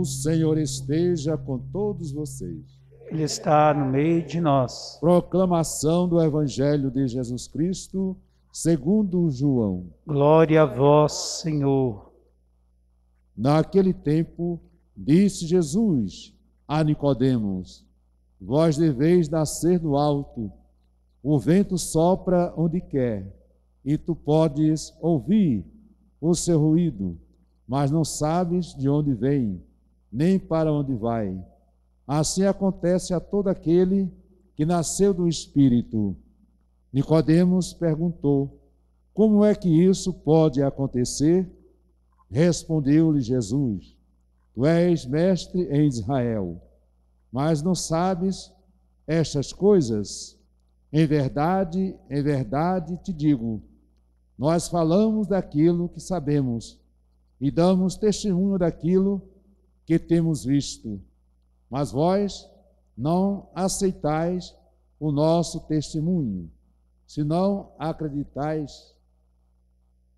Senhor esteja com todos vocês. Ele está no meio de nós. Proclamação do Evangelho de Jesus Cristo, segundo João. Glória a vós, Senhor. Naquele tempo, disse Jesus a Nicodemos: vós deveis nascer do alto. O vento sopra onde quer, e tu podes ouvir o seu ruído, mas não sabes de onde vem, nem para onde vai. Assim acontece a todo aquele que nasceu do Espírito. Nicodemos perguntou: como é que isso pode acontecer? Respondeu-lhe Jesus: tu és mestre em Israel, mas não sabes estas coisas? Em verdade te digo, nós falamos daquilo que sabemos e damos testemunho daquilo que temos visto, mas vós não aceitais o nosso testemunho. Se não acreditais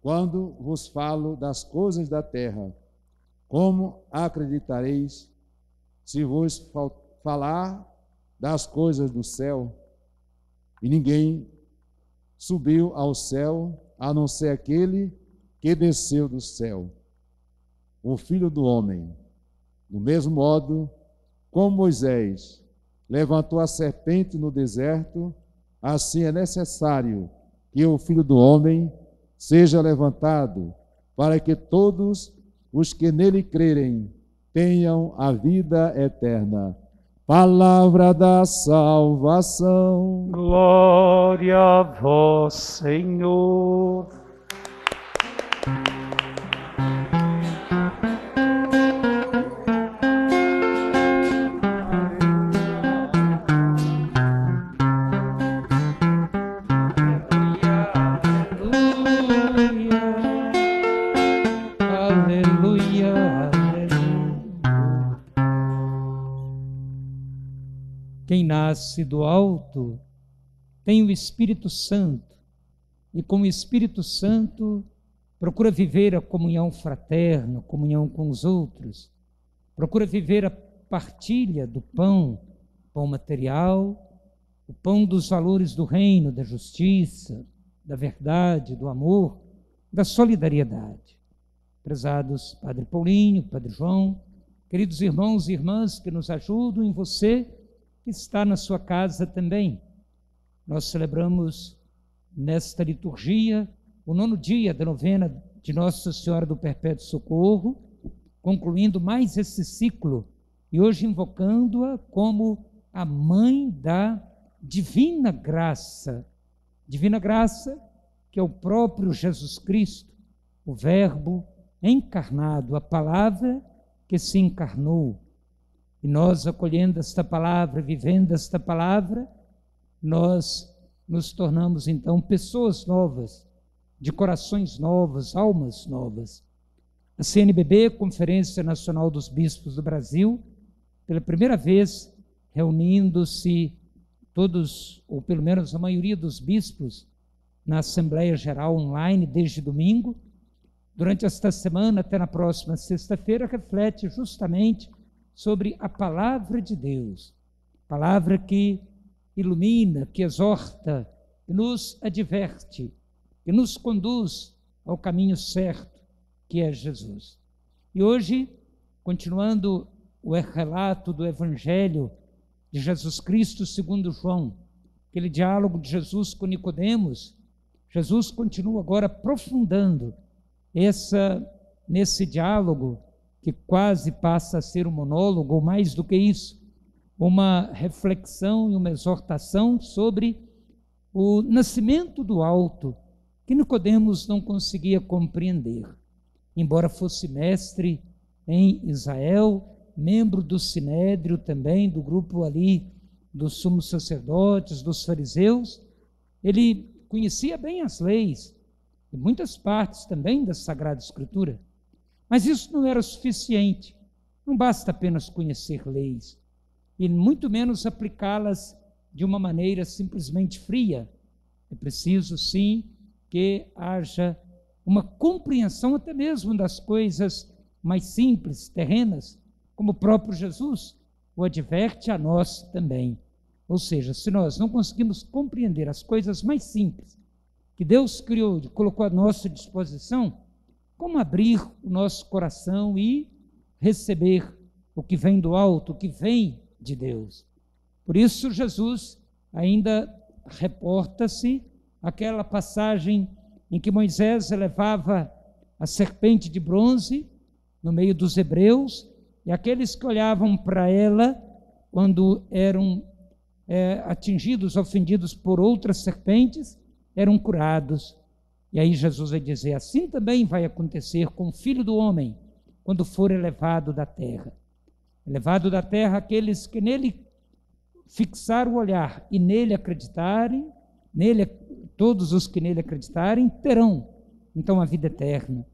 quando vos falo das coisas da terra, como acreditareis se vos falar das coisas do céu? E ninguém subiu ao céu, a não ser aquele que desceu do céu, o Filho do Homem. Do mesmo modo, como Moisés levantou a serpente no deserto, assim é necessário que o Filho do Homem seja levantado, para que todos os que nele crerem tenham a vida eterna. Palavra da salvação. Glória a vós, Senhor. Quem nasce do alto tem o Espírito Santo, e com o Espírito Santo procura viver a comunhão fraterna, a comunhão com os outros, procura viver a partilha do pão material, o pão dos valores do reino, da justiça, da verdade, do amor, da solidariedade. Prezados Padre Paulinho, Padre João, queridos irmãos e irmãs que nos ajudam, em você que está na sua casa também. Nós celebramos nesta liturgia o 9º dia da novena de Nossa Senhora do Perpétuo Socorro, concluindo mais esse ciclo e hoje invocando-a como a mãe da divina graça. Divina graça que é o próprio Jesus Cristo, o Verbo encarnado, a palavra que se encarnou. E nós, acolhendo esta palavra, vivendo esta palavra, nós nos tornamos, então, pessoas novas, de corações novos, almas novas. A CNBB, Conferência Nacional dos Bispos do Brasil, pela primeira vez, reunindo-se todos, ou pelo menos a maioria dos bispos, na Assembleia Geral online desde domingo, durante esta semana, até na próxima sexta-feira, reflete justamente sobre a palavra de Deus, palavra que ilumina, que exorta, que nos adverte, que nos conduz ao caminho certo, que é Jesus. E hoje, continuando o relato do Evangelho de Jesus Cristo segundo João, aquele diálogo de Jesus com Nicodemos, Jesus continua agora aprofundando nesse diálogo, que quase passa a ser um monólogo, ou mais do que isso, uma reflexão e uma exortação sobre o nascimento do alto, que Nicodemos não conseguia compreender. Embora fosse mestre em Israel, membro do Sinédrio também, do grupo ali dos sumos sacerdotes, dos fariseus, ele conhecia bem as leis, e muitas partes também da Sagrada Escritura. Mas isso não era suficiente. Não basta apenas conhecer leis, e muito menos aplicá-las de uma maneira simplesmente fria. É preciso, sim, que haja uma compreensão até mesmo das coisas mais simples, terrenas, como o próprio Jesus o adverte a nós também. Ou seja, se nós não conseguimos compreender as coisas mais simples que Deus criou e colocou à nossa disposição, como abrir o nosso coração e receber o que vem do alto, o que vem de Deus? Por isso, Jesus ainda reporta-se àquela passagem em que Moisés elevava a serpente de bronze no meio dos hebreus, e aqueles que olhavam para ela, quando eram atingidos, ofendidos por outras serpentes, eram curados. E aí Jesus vai dizer: assim também vai acontecer com o Filho do Homem, quando for elevado da terra. Elevado da terra aqueles que nele fixaram o olhar e nele acreditarem, todos os que nele acreditarem terão então a vida eterna.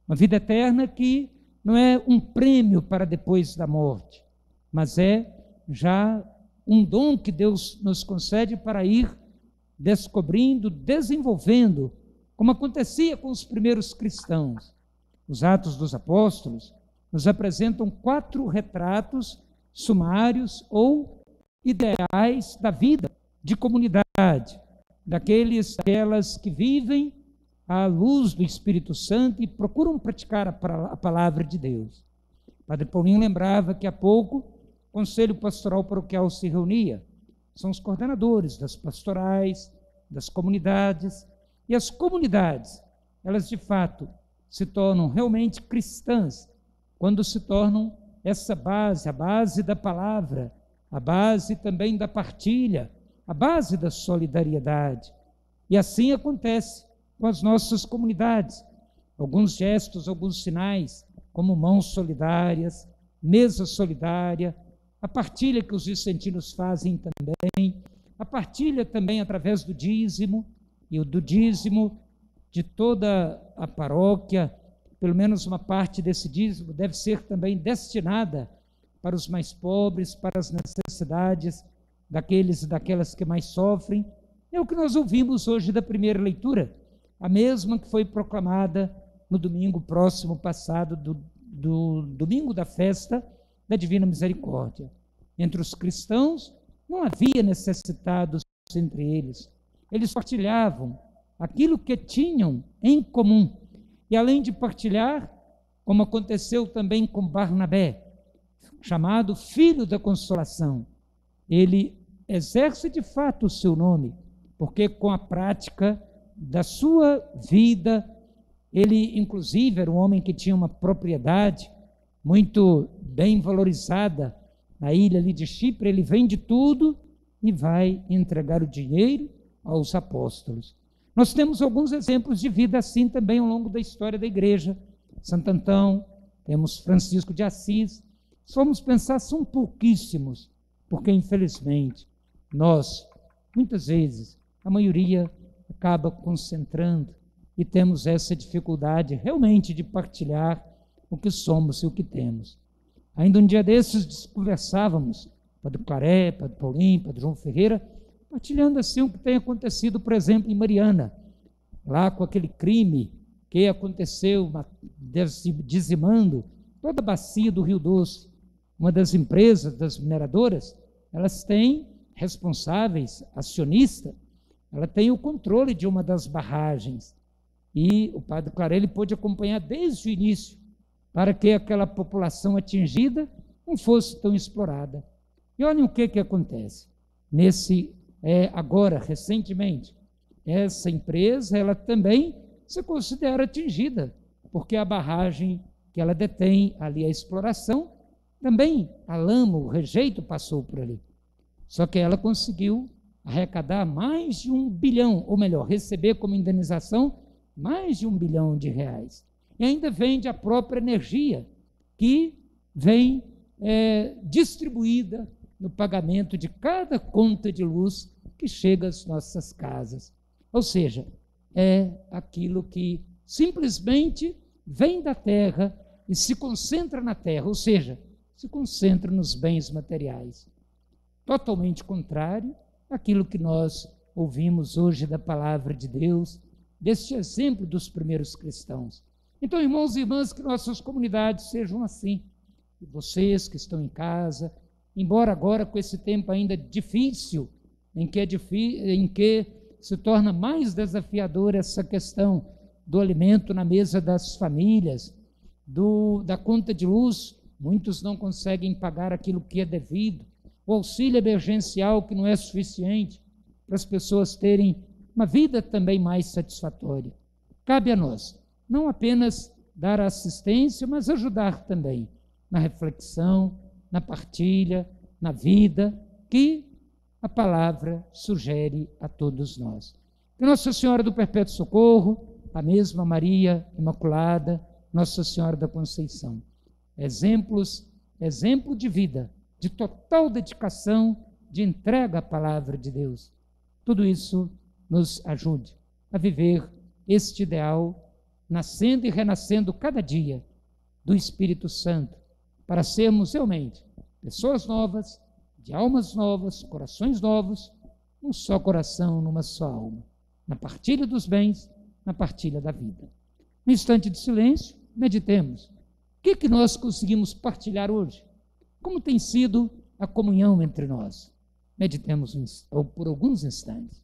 Uma vida eterna que não é um prêmio para depois da morte, mas é já um dom que Deus nos concede para ir descobrindo, desenvolvendo, como acontecia com os primeiros cristãos. Os Atos dos Apóstolos nos apresentam 4 retratos sumários ou ideais da vida de comunidade, daquelas que vivem à luz do Espírito Santo e procuram praticar a palavra de Deus. Padre Paulinho lembrava que há pouco o Conselho Pastoral Paroquial se reunia. São os coordenadores das pastorais, das comunidades, e as comunidades, elas de fato se tornam realmente cristãs quando se tornam essa base, a base da palavra, a base também da partilha, a base da solidariedade. E assim acontece com as nossas comunidades. Alguns gestos, alguns sinais, como mãos solidárias, mesa solidária, a partilha que os vicentinos fazem também, a partilha também através do dízimo, e o do dízimo de toda a paróquia, pelo menos uma parte desse dízimo deve ser também destinada para os mais pobres, para as necessidades daqueles e daquelas que mais sofrem. É o que nós ouvimos hoje da primeira leitura, a mesma que foi proclamada no domingo próximo passado, do domingo da festa da Divina Misericórdia. Entre os cristãos não havia necessitados entre eles. Eles partilhavam aquilo que tinham em comum. E além de partilhar, como aconteceu também com Barnabé, chamado Filho da Consolação, ele exerce de fato o seu nome, porque com a prática da sua vida, ele inclusive era um homem que tinha uma propriedade muito bem valorizada na ilha ali de Chipre. Ele vende tudo e vai entregar o dinheiro aos apóstolos. Nós temos alguns exemplos de vida assim também ao longo da história da igreja. Santo Antão, temos Francisco de Assis. Se formos pensar, são pouquíssimos, porque infelizmente nós, muitas vezes, a maioria acaba concentrando e temos essa dificuldade realmente de partilhar o que somos e o que temos. Ainda um dia desses conversávamos, Padre Claré, Padre Paulinho, Padre João Ferreira, partilhando assim o que tem acontecido, por exemplo, em Mariana, lá com aquele crime que aconteceu, dizimando toda a bacia do Rio Doce. Uma das empresas, das mineradoras, elas têm responsáveis, acionista, ela tem o controle de uma das barragens. E o Padre Claré, ele pôde acompanhar desde o início, para que aquela população atingida não fosse tão explorada. E olhem o que acontece. Agora, recentemente, essa empresa, ela também se considera atingida, porque a barragem que ela detém ali, a exploração, também a lama, o rejeito passou por ali. Só que ela conseguiu arrecadar mais de 1 bilhão, ou melhor, receber como indenização mais de 1 bilhão de reais. E ainda vende a própria energia, que vem distribuída no pagamento de cada conta de luz que chega às nossas casas. Ou seja, é aquilo que simplesmente vem da terra e se concentra na terra, ou seja, se concentra nos bens materiais. Totalmente contrário àquilo que nós ouvimos hoje da palavra de Deus, deste exemplo dos primeiros cristãos. Então, irmãos e irmãs, que nossas comunidades sejam assim, e vocês que estão em casa, embora agora com esse tempo ainda difícil, em que se torna mais desafiadora essa questão do alimento na mesa das famílias, da conta de luz, muitos não conseguem pagar aquilo que é devido, o auxílio emergencial que não é suficiente para as pessoas terem uma vida também mais satisfatória. Cabe a nós não apenas dar assistência, mas ajudar também na reflexão, na partilha, na vida que a palavra sugere a todos nós. Que Nossa Senhora do Perpétuo Socorro, a mesma Maria Imaculada, Nossa Senhora da Conceição, exemplo de vida, de total dedicação, de entrega à palavra de Deus. Tudo isso nos ajude a viver este ideal, nascendo e renascendo cada dia do Espírito Santo, para sermos realmente pessoas novas, de almas novas, corações novos, um só coração, numa só alma, na partilha dos bens, na partilha da vida. No instante de silêncio, meditemos. O que nós conseguimos partilhar hoje? Como tem sido a comunhão entre nós? Meditemos por alguns instantes.